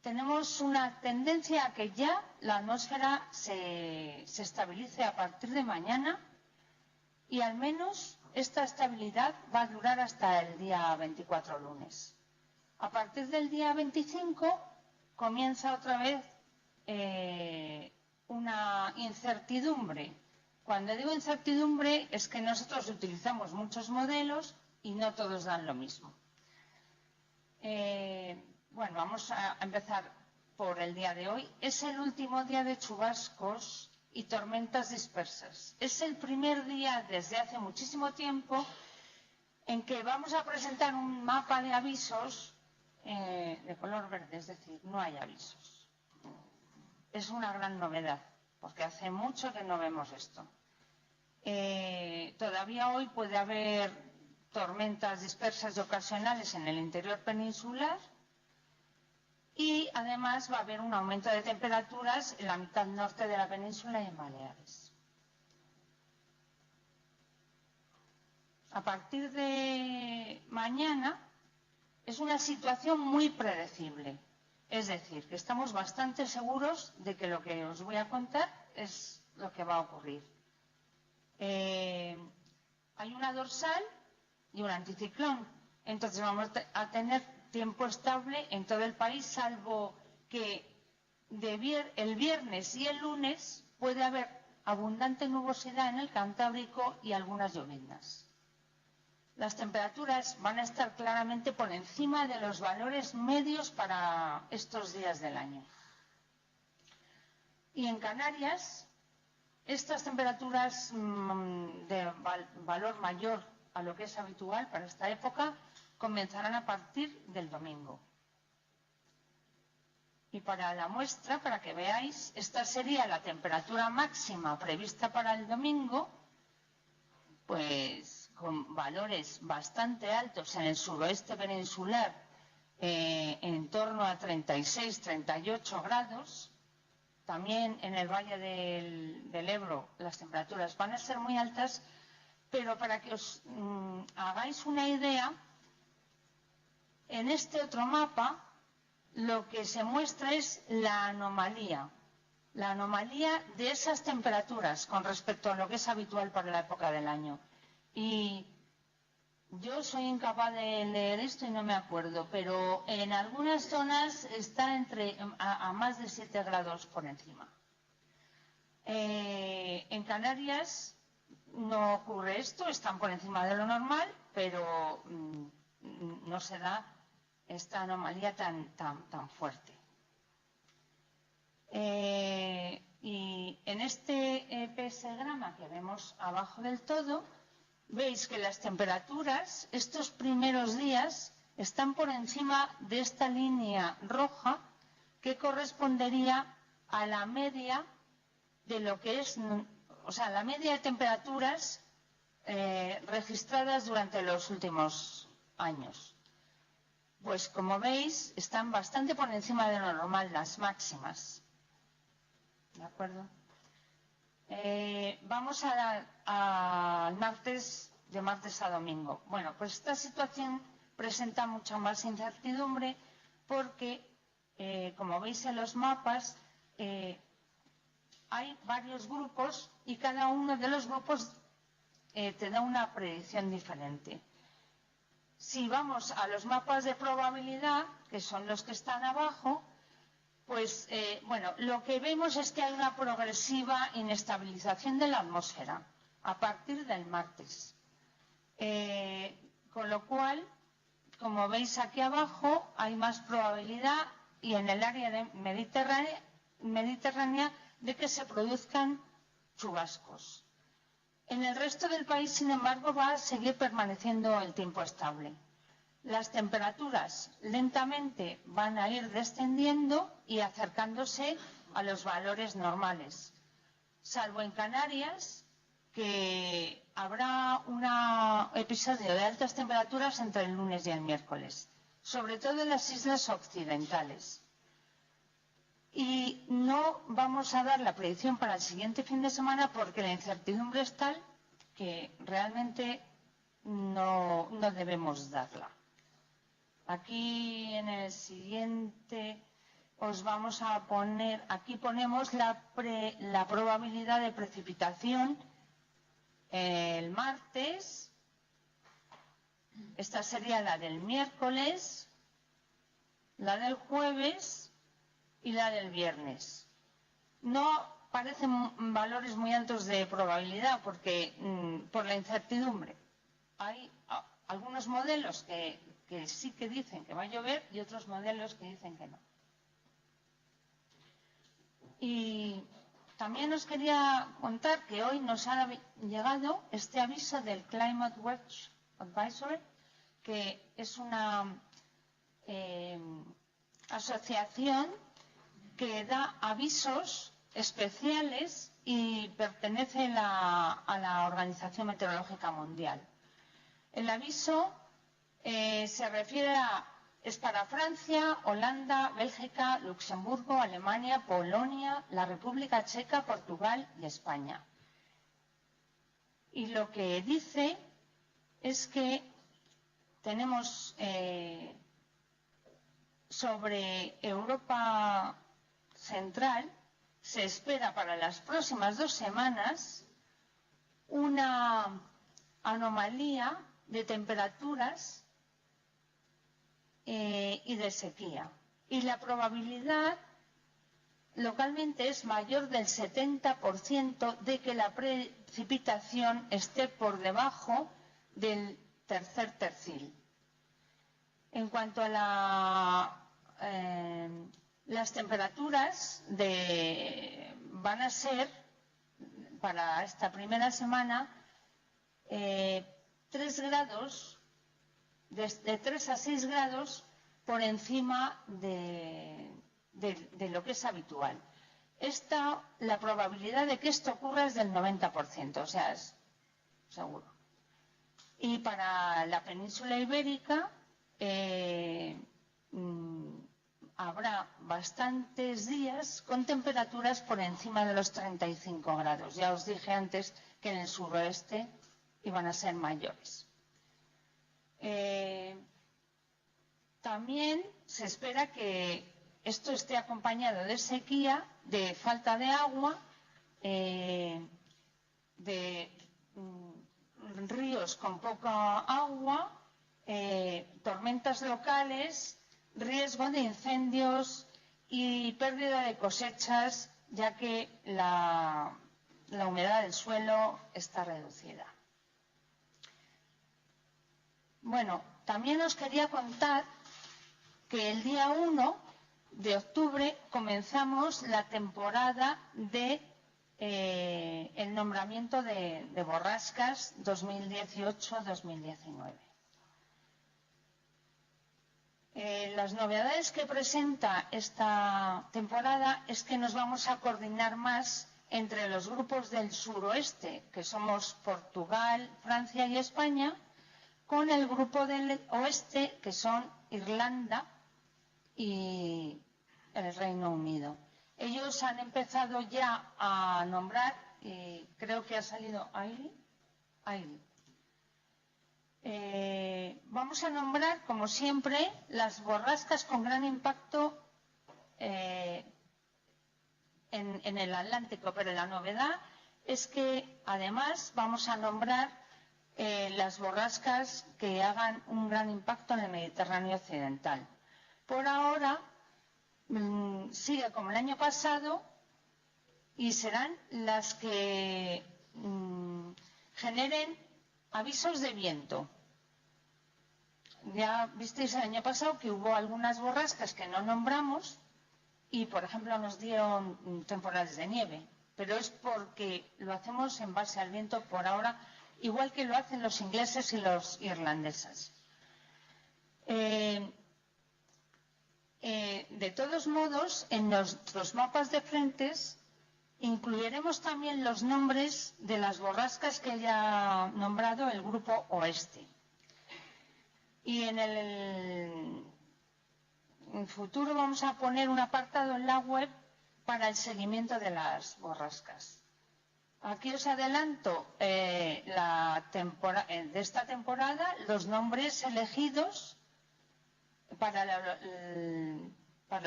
tenemos una tendencia a que ya la atmósfera se estabilice a partir de mañana, y al menos esta estabilidad va a durar hasta el día 24, lunes. A partir del día 25 comienza otra vez una incertidumbre. Cuando digo incertidumbre es que nosotros utilizamos muchos modelos y no todos dan lo mismo. Bueno, vamos a empezar por el día de hoy. Es el último día de chubascos y tormentas dispersas. Es el primer día desde hace muchísimo tiempo en que vamos a presentar un mapa de avisos de color verde, es decir, no hay avisos. Es una gran novedad, porque hace mucho que no vemos esto. Todavía hoy puede haber tormentas dispersas y ocasionales en el interior peninsular, y además va a haber un aumento de temperaturas en la mitad norte de la península y en Baleares. A partir de mañana es una situación muy predecible. Es decir, que estamos bastante seguros de que lo que os voy a contar es lo que va a ocurrir. Hay una dorsal y un anticiclón. Entonces vamos a tener tiempo estable en todo el país, salvo que el viernes y el lunes puede haber abundante nubosidad en el Cantábrico y algunas lloviendas. Las temperaturas van a estar claramente por encima de los valores medios para estos días del año. Y en Canarias, estas temperaturas de valor mayor a lo que es habitual para esta época comenzarán a partir del domingo. Y para la muestra, para que veáis, esta sería la temperatura máxima prevista para el domingo, pues con valores bastante altos en el suroeste peninsular, en torno a 36, 38 grados. También en el Valle del Ebro las temperaturas van a ser muy altas, pero para que os hagáis una idea, en este otro mapa lo que se muestra es la anomalía de esas temperaturas con respecto a lo que es habitual para la época del año. Y yo soy incapaz de leer esto y no me acuerdo, pero en algunas zonas está a más de 7 grados por encima. En Canarias no ocurre esto, están por encima de lo normal, pero no se da esta anomalía tan fuerte. Y en este PS-grama que vemos abajo del todo, veis que las temperaturas estos primeros días están por encima de esta línea roja que correspondería a la media de lo que es, o sea, la media de temperaturas registradas durante los últimos años. Pues como veis, están bastante por encima de lo normal las máximas. ¿De acuerdo? Vamos al martes, de martes a domingo. Bueno, pues esta situación presenta mucha más incertidumbre porque, como veis en los mapas, hay varios grupos y cada uno de los grupos te da una predicción diferente. Si vamos a los mapas de probabilidad, que son los que están abajo, pues bueno, lo que vemos es que hay una progresiva inestabilización de la atmósfera a partir del martes. Con lo cual, como veis aquí abajo, hay más probabilidad y en el área de mediterránea de que se produzcan chubascos. En el resto del país, sin embargo, va a seguir permaneciendo el tiempo estable. Las temperaturas lentamente van a ir descendiendo y acercándose a los valores normales, salvo en Canarias, que habrá un episodio de altas temperaturas entre el lunes y el miércoles, sobre todo en las islas occidentales. Y no vamos a dar la predicción para el siguiente fin de semana porque la incertidumbre es tal que realmente no debemos darla. Aquí en el siguiente os vamos a poner, aquí ponemos la probabilidad de precipitación el martes. Esta sería la del miércoles, la del jueves y la del viernes. No parecen valores muy altos de probabilidad porque por la incertidumbre. Hay algunos modelos que sí que dicen que va a llover y otros modelos que dicen que no. Y también os quería contar que hoy nos ha llegado este aviso del Climate Watch Advisory, que es una asociación que da avisos especiales y pertenece a la Organización Meteorológica Mundial. El aviso se refiere es para Francia, Holanda, Bélgica, Luxemburgo, Alemania, Polonia, la República Checa, Portugal y España. Y lo que dice es que tenemos sobre Europa Central, se espera para las próximas 2 semanas una anomalía de temperaturas y de sequía. Y la probabilidad localmente es mayor del 70% de que la precipitación esté por debajo del tercer tercil. En cuanto a las temperaturas van a ser para esta primera semana 3 grados, de 3 a 6 grados por encima de lo que es habitual. La probabilidad de que esto ocurra es del 90%, o sea, es seguro. Y para la península ibérica habrá bastantes días con temperaturas por encima de los 35 grados. Ya os dije antes que en el suroeste iban a ser mayores. También se espera que esto esté acompañado de sequía, de falta de agua, de ríos con poca agua, tormentas locales, riesgo de incendios y pérdida de cosechas, ya que la humedad del suelo está reducida. Bueno, también os quería contar que el día 1 de octubre comenzamos la temporada de el nombramiento de borrascas 2018-2019. Las novedades que presenta esta temporada es que nos vamos a coordinar más entre los grupos del suroeste, que somos Portugal, Francia y España, con el grupo del oeste, que son Irlanda y el Reino Unido. Ellos han empezado ya a nombrar, y creo que ha salido Airi. Vamos a nombrar, como siempre, las borrascas con gran impacto en el Atlántico, pero la novedad es que además vamos a nombrar las borrascas que hagan un gran impacto en el Mediterráneo occidental. Por ahora sigue como el año pasado y serán las que generen avisos de viento. Ya visteis el año pasado que hubo algunas borrascas que no nombramos y, por ejemplo, nos dieron temporales de nieve, pero es porque lo hacemos en base al viento por ahora, igual que lo hacen los ingleses y los irlandeses. De todos modos, en nuestros mapas de frentes incluiremos también los nombres de las borrascas que haya nombrado el grupo oeste. Y en el futuro vamos a poner un apartado en la web para el seguimiento de las borrascas. Aquí os adelanto de esta temporada los nombres elegidos para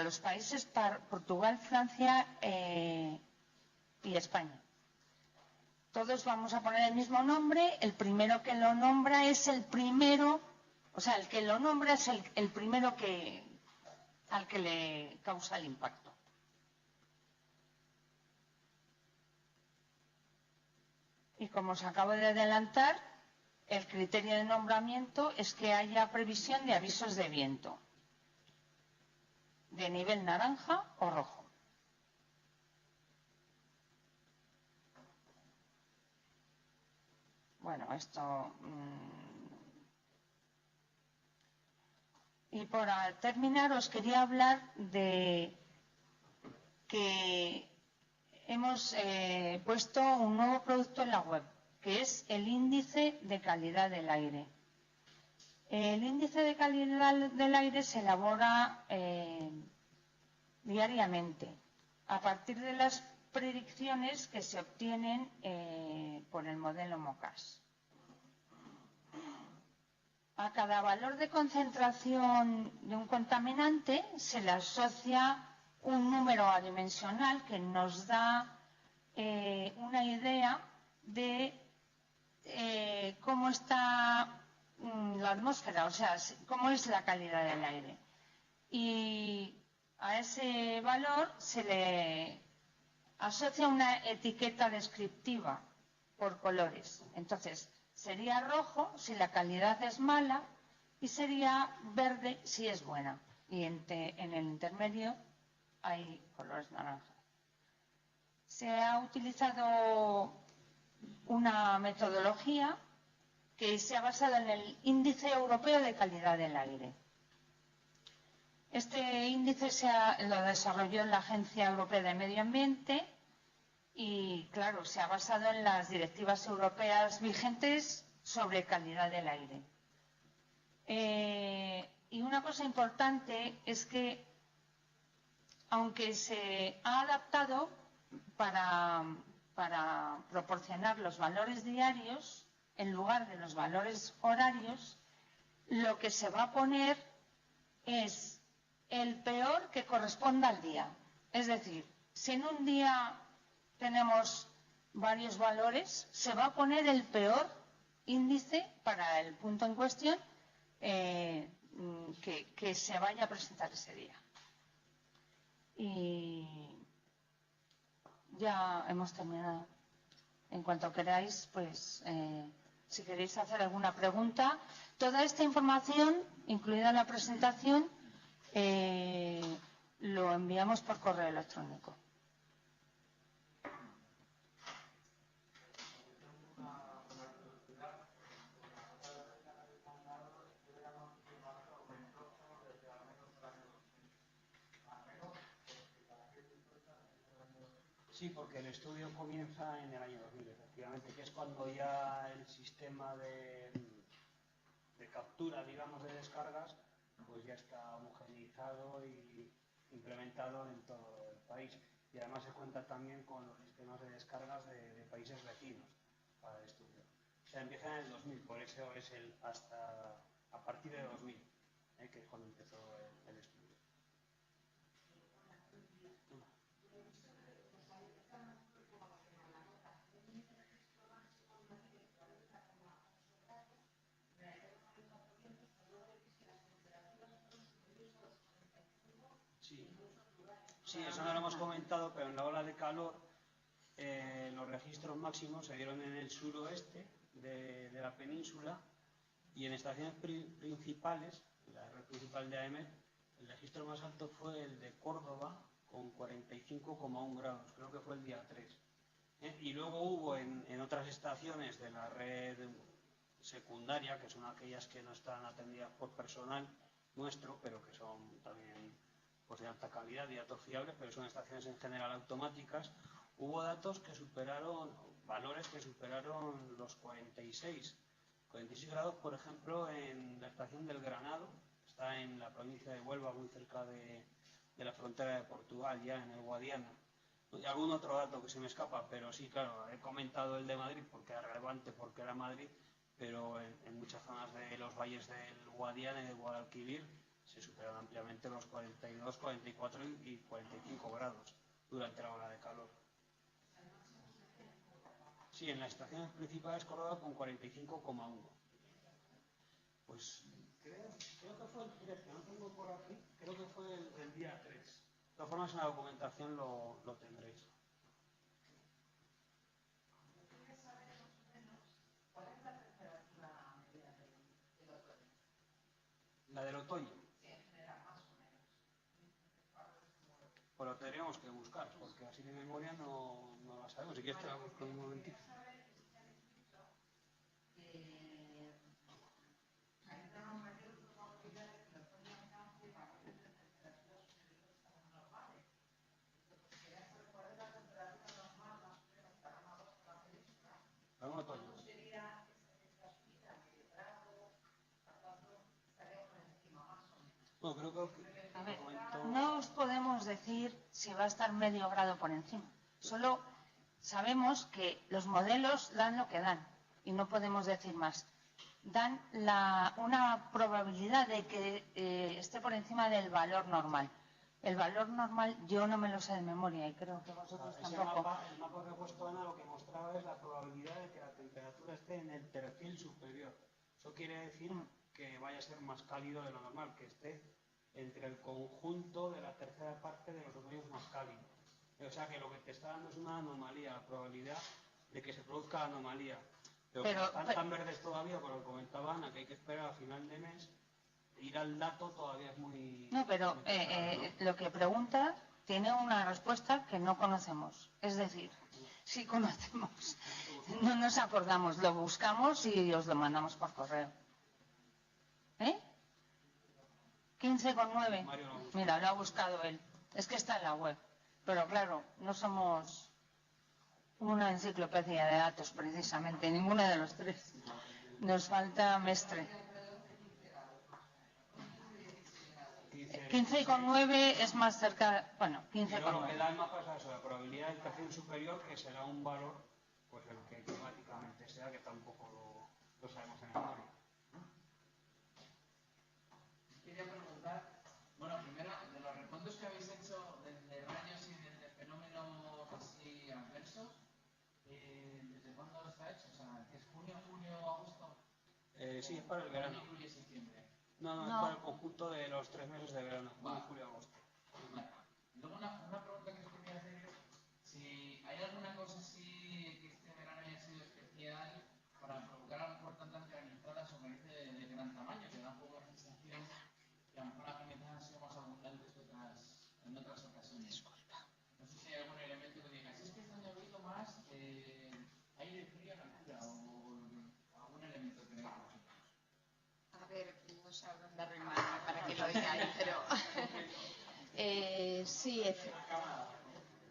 los países Portugal, Francia y España. Todos vamos a poner el mismo nombre. El primero que lo nombra es el primero, o sea, el que lo nombra es el primero al que le causa el impacto. Y como os acabo de adelantar, el criterio de nombramiento es que haya previsión de avisos de viento de nivel naranja o rojo. Bueno, esto... Y para terminar os quería hablar de que hemos puesto un nuevo producto en la web, que es el índice de calidad del aire. El índice de calidad del aire se elabora diariamente a partir de las predicciones que se obtienen por el modelo MOCAS. A cada valor de concentración de un contaminante se le asocia un número adimensional que nos da una idea de cómo está la atmósfera, o sea, cómo es la calidad del aire. Y a ese valor se le asocia una etiqueta descriptiva por colores. Entonces, sería rojo si la calidad es mala y sería verde si es buena. Y en el intermedio hay colores naranjas. Se ha utilizado una metodología que se ha basado en el Índice Europeo de Calidad del Aire. Este índice lo desarrolló la Agencia Europea de Medio Ambiente y, claro, se ha basado en las directivas europeas vigentes sobre calidad del aire. Y una cosa importante es que, aunque se ha adaptado para proporcionar los valores diarios en lugar de los valores horarios, lo que se va a poner es el peor que corresponda al día. Es decir, si en un día tenemos varios valores, se va a poner el peor índice para el punto en cuestión que se vaya a presentar ese día. Y ya hemos terminado. En cuanto queráis, pues si queréis hacer alguna pregunta, toda esta información, incluida la presentación, lo enviamos por correo electrónico. Sí, porque el estudio comienza en el año 2000, efectivamente, que es cuando ya el sistema de captura, digamos, de descargas, pues ya está homogeneizado y implementado en todo el país. Y además se cuenta también con los sistemas de descargas de países vecinos para el estudio. O sea, empieza en el 2000, por eso es hasta a partir de 2000, que es cuando empezó el estudio. Sí, eso no lo hemos comentado, pero en la ola de calor los registros máximos se dieron en el suroeste de la península y en estaciones principales, la red principal de AEMET, el registro más alto fue el de Córdoba con 45,1 grados, creo que fue el día 3. Y luego hubo en otras estaciones de la red secundaria, que son aquellas que no están atendidas por personal nuestro, pero que son también pues de alta calidad y datos fiables, pero son estaciones en general automáticas, hubo datos que superaron, valores que superaron los 46 grados, por ejemplo, en la estación del Granado, está en la provincia de Huelva, muy cerca de la frontera de Portugal, ya en el Guadiana. Y algún otro dato que se me escapa, pero sí, claro, he comentado el de Madrid porque era relevante, porque era Madrid, pero en muchas zonas de los valles del Guadiana y de Guadalquivir se superan ampliamente los 42, 44 y 45 grados durante la ola de calor. Sí, en las estaciones principales Córdoba con 45,1. Pues creo que fue el 13, no tengo por aquí, creo que fue el día 3. De todas formas en la documentación lo tendréis. ¿Cuál es la temperatura media del otoño? La del otoño. Pues lo tendríamos que buscar, porque así de memoria no la sabemos. Si quieres te la busco en un momentito. ¿Algún otoño? Bueno, creo que... A ver, no os podemos decir si va a estar medio grado por encima. Solo sabemos que los modelos dan lo que dan y no podemos decir más. Dan una probabilidad de que esté por encima del valor normal. El valor normal yo no me lo sé de memoria y creo que vosotros tampoco. El mapa que he puesto, Ana, lo que mostraba es la probabilidad de que la temperatura esté en el tercio superior. Eso quiere decir que vaya a ser más cálido de lo normal, que esté entre el conjunto de la tercera parte de los otoños más cálidos. O sea que lo que te está dando es una anomalía, la probabilidad de que se produzca anomalía. Pero están tan verdes todavía, como lo comentaba Ana, que hay que esperar a final de mes. Ir al dato todavía es muy... No, pero ¿no? Lo que pregunta tiene una respuesta que no conocemos. Es decir, sí conocemos, no nos acordamos, lo buscamos y os lo mandamos por correo. 15,9. Mira, lo ha buscado él. Es que está en la web. Pero claro, no somos una enciclopedia de datos precisamente, ninguno de los tres. Nos falta Mestre. 15,9 es más cerca, bueno, 15,9. Pero lo que da el mapa es eso, la probabilidad de inflación superior, que será un valor, pues el que climáticamente sea, que tampoco lo sabemos en memoria. Quería preguntar, bueno, primero, de los recuentos que habéis hecho desde rayos y desde fenómenos así adversos, ¿desde cuándo está hecho? O sea, ¿es junio, julio, agosto? Sí, es para el verano. ¿Julio y septiembre? No, es para el conjunto de los 3 meses de verano, junio, julio, agosto. Vale. Luego una pregunta que os quería hacer es si hay alguna cosa así que este verano haya sido especial para provocar a lo mejor tantas granizadas o granizo de gran tamaño, que da un poco la sensación que a lo mejor las granizadas han sido más abundantes que en otras ocasiones. Disculpa. No sé si hay algún elemento que digas, es que este año ha habido más aire frío en altura o algún elemento que veáis vosotros. A ver, no sé a dónde arrimarme para que lo oigáis, pero sí,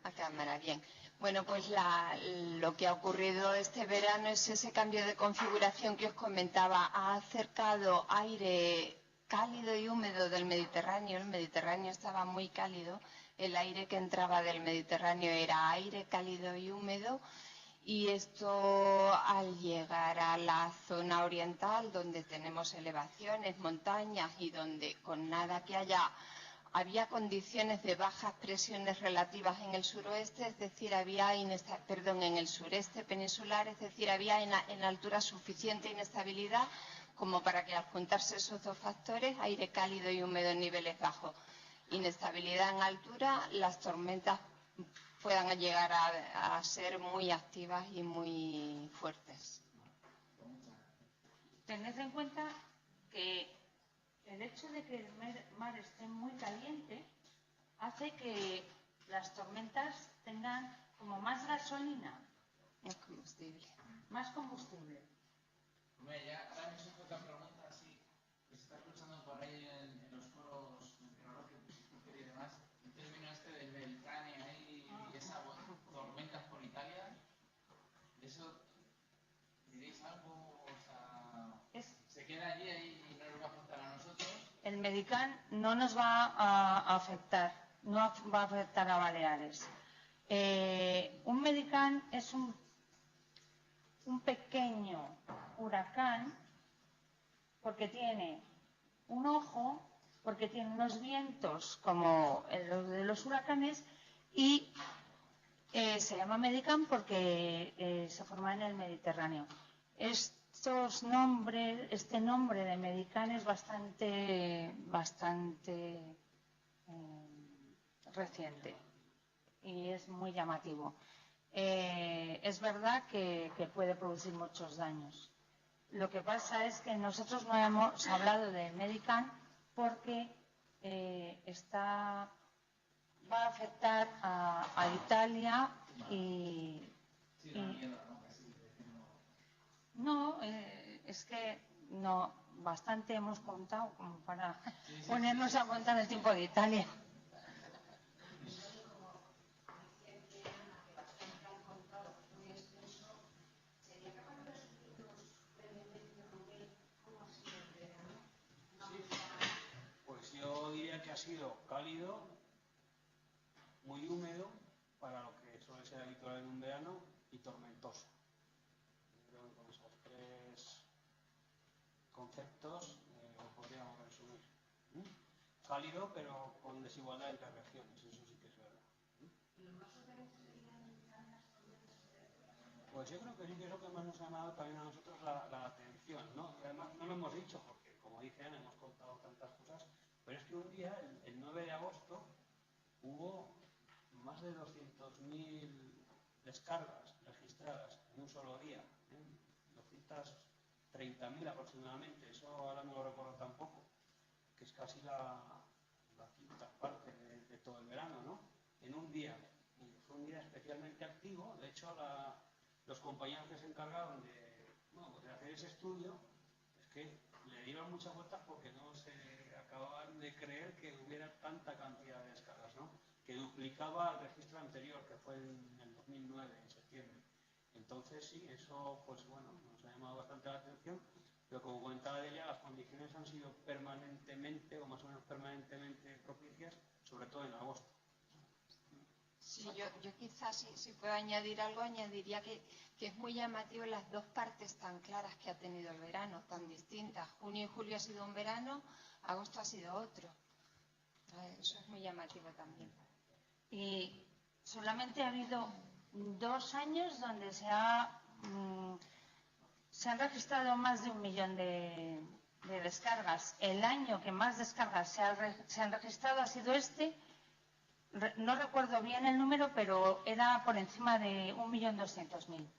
a cámara, bien. Bueno, pues lo que ha ocurrido este verano es ese cambio de configuración que os comentaba. Ha acercado aire cálido y húmedo del Mediterráneo. El Mediterráneo estaba muy cálido. El aire que entraba del Mediterráneo era aire cálido y húmedo. Y esto, al llegar a la zona oriental, donde tenemos elevaciones, montañas y donde con nada que había condiciones de bajas presiones relativas en el suroeste, es decir, en el sureste peninsular, es decir, había en altura suficiente inestabilidad como para que al juntarse esos dos factores, aire cálido y húmedo en niveles bajos, inestabilidad en altura, las tormentas puedan llegar a ser muy activas y muy fuertes. Tened en cuenta que el hecho de que el mar esté muy caliente hace que las tormentas tengan como más gasolina. Más combustible. Más combustible. Hombre, ya ahora mismo otra pregunta así, que se está escuchando por ahí en los foros meteorológicos y demás, el término este del Mediterráneo ahí y esas tormentas por Italia, ¿eso diréis algo? O sea, ¿se queda allí y no nos va a afectar a nosotros? El Medicán no nos va a afectar, no va a afectar a Baleares. Un Medicán es un pequeño huracán porque tiene un ojo, porque tiene unos vientos como los de los huracanes y se llama Medicán porque se forma en el Mediterráneo. Este nombre de Medicán es bastante reciente y es muy llamativo. Es verdad que puede producir muchos daños. Lo que pasa es que nosotros no hemos hablado de Medicán porque va a afectar a Italia no, es que no, bastante hemos contado como para ponernos a contar el tiempo de Italia. Pues yo diría que ha sido cálido, muy húmedo, para lo que suele ser habitual en un verano, y tormentoso. Yo creo que con esos tres conceptos lo podríamos resumir. Cálido, pero con desigualdad entre regiones, eso sí que es verdad. Pues yo creo que sí que es lo que más nos ha llamado también a nosotros la atención, ¿no? Y además no lo hemos dicho, porque como dije Ana, hemos contado tantas cosas, pero es que un día, el 9 de agosto, hubo más de 200.000 descargas registradas en un solo día, 230.000 aproximadamente, eso ahora no lo recuerdo tampoco, que es casi la quinta parte de todo el verano, ¿no? En un día. Y fue un día especialmente activo. De hecho, los compañeros que se encargaron de hacer ese estudio es que le dieron muchas vueltas porque no se acababan de creer que hubiera tanta cantidad de descargas, ¿no? Que duplicaba el registro anterior, que fue en el 2009, en septiembre. Entonces sí, eso pues bueno, nos ha llamado bastante la atención, pero como comentaba ella, las condiciones han sido permanentemente o más o menos permanentemente propicias, sobre todo en agosto. Sí, yo quizás si puedo añadir algo, añadiría que es muy llamativo las dos partes tan claras que ha tenido el verano, tan distintas. Junio y julio ha sido un verano, agosto ha sido otro. Eso es muy llamativo también. Y solamente ha habido 2 años donde se han registrado más de 1 millón de descargas. El año que más descargas se han registrado ha sido este. No recuerdo bien el número, pero era por encima de 1.200.000.